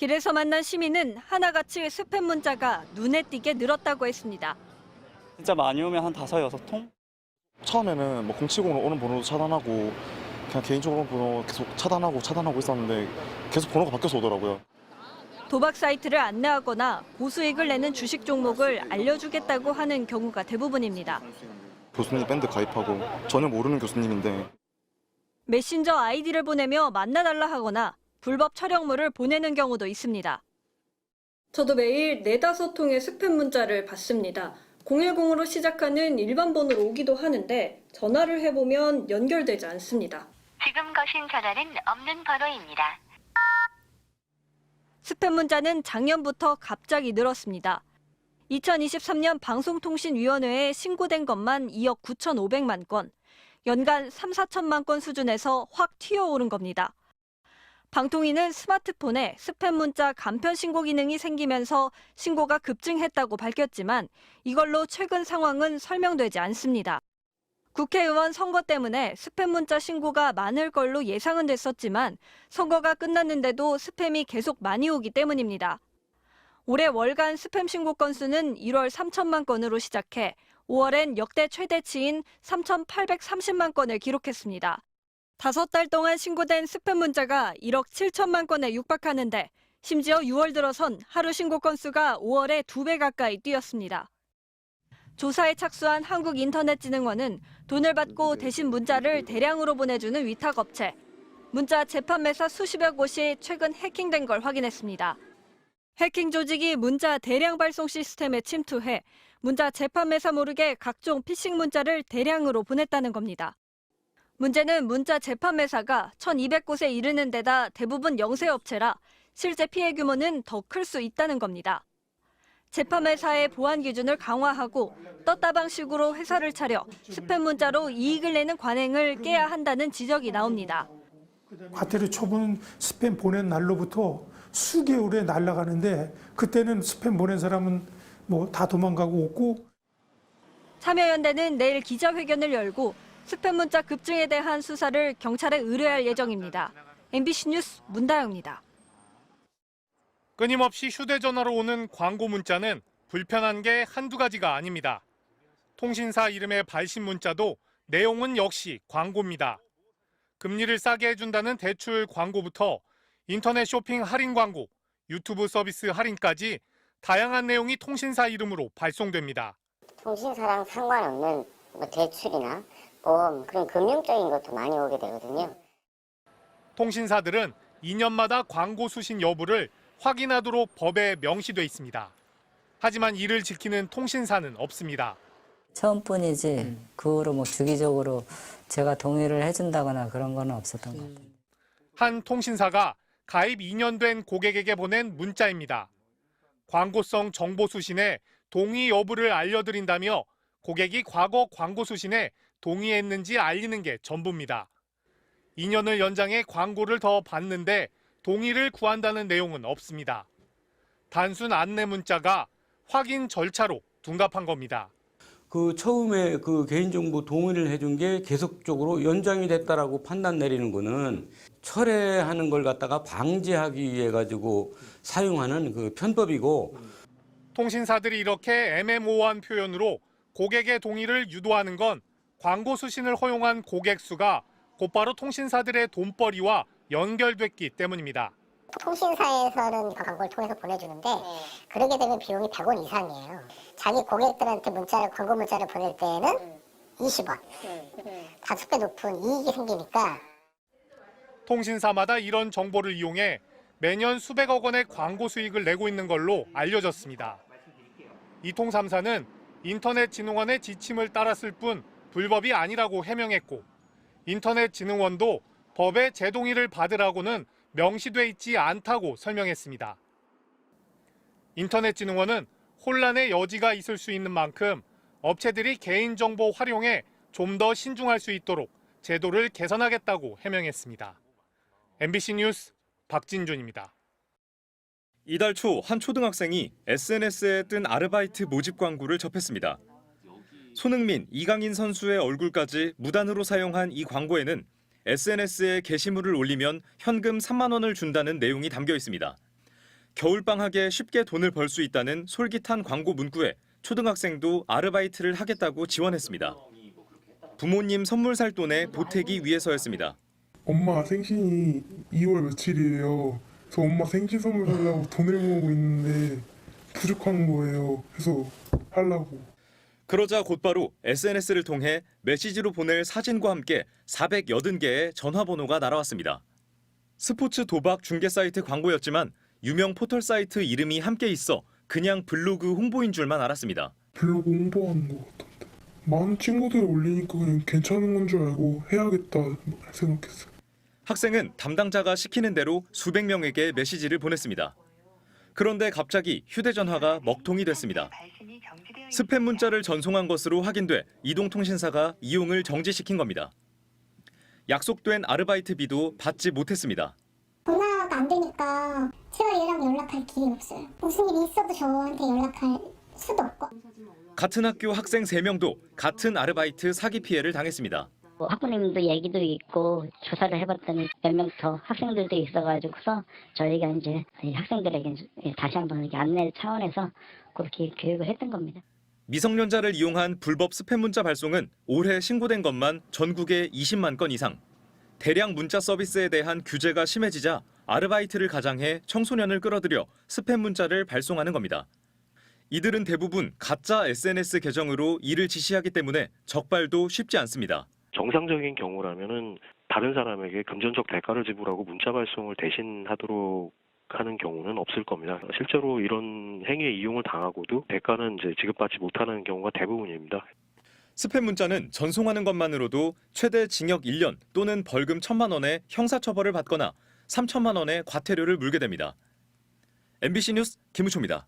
길에서 만난 시민은 하나같이 스팸 문자가 눈에 띄게 늘었다고 했습니다. 진짜 많이 오면 한 5, 6통? 처음에는 뭐 070으로 오는 번호도 차단하고 그냥 개인적으로 번호 계속 차단하고 있었는데 계속 번호가 바뀌어서 오더라고요. 도박 사이트를 안내하거나 고수익을 내는 주식 종목을 알려주겠다고 하는 경우가 대부분입니다. 교수님 밴드 가입하고 전혀 모르는 교수님인데 메신저 아이디를 보내며 만나달라 하거나 불법 촬영물을 보내는 경우도 있습니다. 저도 매일 4, 5통의 스팸 문자를 받습니다. 010으로 시작하는 일반 번호로 오기도 하는데 전화를 해보면 연결되지 않습니다. 지금 거신 전화는 없는 번호입니다. 스팸 문자는 작년부터 갑자기 늘었습니다. 2023년 방송통신위원회에 신고된 것만 2억 9,500만 건, 연간 3, 4천만 건 수준에서 확 튀어오른 겁니다. 방통위는 스마트폰에 스팸 문자 간편 신고 기능이 생기면서 신고가 급증했다고 밝혔지만 이걸로 최근 상황은 설명되지 않습니다. 국회의원 선거 때문에 스팸 문자 신고가 많을 걸로 예상은 됐었지만 선거가 끝났는데도 스팸이 계속 많이 오기 때문입니다. 올해 월간 스팸 신고 건수는 1월 3천만 건으로 시작해 5월엔 역대 최대치인 3,830만 건을 기록했습니다. 5달 동안 신고된 스팸 문자가 1억 7천만 건에 육박하는데 심지어 6월 들어선 하루 신고 건수가 5월에 2배 가까이 뛰었습니다. 조사에 착수한 한국인터넷진흥원은 돈을 받고 대신 문자를 대량으로 보내주는 위탁업체, 문자 재판매사 수십여 곳이 최근 해킹된 걸 확인했습니다. 해킹 조직이 문자 대량 발송 시스템에 침투해 문자 재판매사 모르게 각종 피싱 문자를 대량으로 보냈다는 겁니다. 문제는 문자 재판매사가 1,200곳에 이르는 데다 대부분 영세업체라 실제 피해 규모는 더 클 수 있다는 겁니다. 재판매사의 보안 기준을 강화하고 떴다방식으로 회사를 차려 스팸 문자로 이익을 내는 관행을 깨야 한다는 지적이 나옵니다. 과태료 처분은 스팸 보낸 날로부터 수개월에 날아가는데 그때는 스팸 보낸 사람은 뭐 다 도망가고 없고. 참여연대는 내일 기자회견을 열고 스팸 문자 급증에 대한 수사를 경찰에 의뢰할 예정입니다. MBC 뉴스 문다영입니다. 끊임없이 휴대전화로 오는 광고 문자는 불편한 게 한두 가지가 아닙니다. 통신사 이름의 발신 문자도 내용은 역시 광고입니다. 금리를 싸게 해준다는 대출 광고부터 인터넷 쇼핑 할인 광고, 유튜브 서비스 할인까지 다양한 내용이 통신사 이름으로 발송됩니다. 통신사랑 상관없는 뭐 대출이나 보험, 그런 금융적인 것도 많이 오게 되거든요. 통신사들은 2년마다 광고 수신 여부를 확인하도록 법에 명시돼 있습니다. 하지만 이를 지키는 통신사는 없습니다. 처음뿐이지 그 후로 뭐 주기적으로 제가 동의를 해준다거나 그런 건 없었던 것 같아요. 한 통신사가 가입 2년 된 고객에게 보낸 문자입니다. 광고성 정보 수신에 동의 여부를 알려드린다며 고객이 과거 광고 수신에 동의했는지 알리는 게 전부입니다. 2년을 연장해 광고를 더 받는데 동의를 구한다는 내용은 없습니다. 단순 안내 문자가 확인 절차로 둔갑한 겁니다. 그 처음에 그 개인정보 동의를 해준 게 계속적으로 연장이 됐다라고 판단 내리는 거는 철회하는 걸 갖다가 방지하기 위해 가지고 사용하는 그 편법이고. 통신사들이 이렇게 애매모호한 표현으로 고객의 동의를 유도하는 건 광고 수신을 허용한 고객 수가 곧바로 통신사들의 돈벌이와 연결됐기 때문입니다. 통신사에서는 광고를 통해서 보내주는데 그러게 되면 비용이 100원 이상이에요. 자기 고객들한테 광고 문자를 보낼 때는 20원. 5배 높은 이익이 생기니까. 통신사마다 이런 정보를 이용해 매년 수백억 원의 광고 수익을 내고 있는 걸로 알려졌습니다. 이통 3사는 인터넷진흥원의 지침을 따랐을 뿐 불법이 아니라고 해명했고 인터넷진흥원도 법의 재동의를 받으라고는 명시돼 있지 않다고 설명했습니다. 인터넷진흥원은 혼란의 여지가 있을 수 있는 만큼 업체들이 개인정보 활용에 좀 더 신중할 수 있도록 제도를 개선하겠다고 해명했습니다. MBC 뉴스 박진준입니다. 이달 초 한 초등학생이 SNS에 뜬 아르바이트 모집 광고를 접했습니다. 손흥민, 이강인 선수의 얼굴까지 무단으로 사용한 이 광고에는 SNS에 게시물을 올리면 현금 3만 원을 준다는 내용이 담겨 있습니다. 겨울방학에 쉽게 돈을 벌 수 있다는 솔깃한 광고 문구에 초등학생도 아르바이트를 하겠다고 지원했습니다. 부모님 선물 살 돈에 보태기 위해서였습니다. 엄마 생신이 2월 며칠이에요. 그래서 엄마 생신 선물 사려고 돈을 모으고 있는데 부족한 거예요. 그래서 하려고. 그러자 곧바로 SNS를 통해 메시지로 보낼 사진과 함께 480개의 전화번호가 날아왔습니다. 스포츠 도박 중개 사이트 광고였지만 유명 포털 사이트 이름이 함께 있어 그냥 블로그 홍보인 줄만 알았습니다. 블로그 홍보하는 거 같던데. 많은 친구들이 올리니까 그냥 괜찮은 건 줄 알고 해야겠다 생각했어요. 학생은 담당자가 시키는 대로 수백 명에게 메시지를 보냈습니다. 그런데 갑자기 휴대전화가 먹통이 됐습니다. 스팸 문자를 전송한 것으로 확인돼 이동통신사가 이용을 정지시킨 겁니다. 약속된 아르바이트비도 받지 못했습니다. 전화가 안 되니까 제가 얘랑 연락할 길이 없어요. 무슨 일이 있어도 저한테 연락할 수도 없고. 같은 학교 학생 3명도 같은 아르바이트 사기 피해를 당했습니다. 학부모님도 얘기도 있고 조사를 해봤더니 몇 명 더 학생들도 있어가지고서 저희가 이제 학생들에게 다시 한번 이렇게 안내 차원에서 그렇게 교육을 했던 겁니다. 미성년자를 이용한 불법 스팸 문자 발송은 올해 신고된 것만 전국에 20만 건 이상. 대량 문자 서비스에 대한 규제가 심해지자 아르바이트를 가장해 청소년을 끌어들여 스팸 문자를 발송하는 겁니다. 이들은 대부분 가짜 SNS 계정으로 일을 지시하기 때문에 적발도 쉽지 않습니다. 정상적인 경우라면은 다른 사람에게 금전적 대가를 지불하고 문자 발송을 대신하도록 하는 경우는 없을 겁니다. 실제로 이런 행위에 이용을 당하고도 대가는 이제 지급받지 못하는 경우가 대부분입니다. 스팸 문자는 전송하는 것만으로도 최대 징역 1년 또는 벌금 1,000만 원의 형사처벌을 받거나 3천만 원의 과태료를 물게 됩니다. MBC 뉴스 김우초입니다.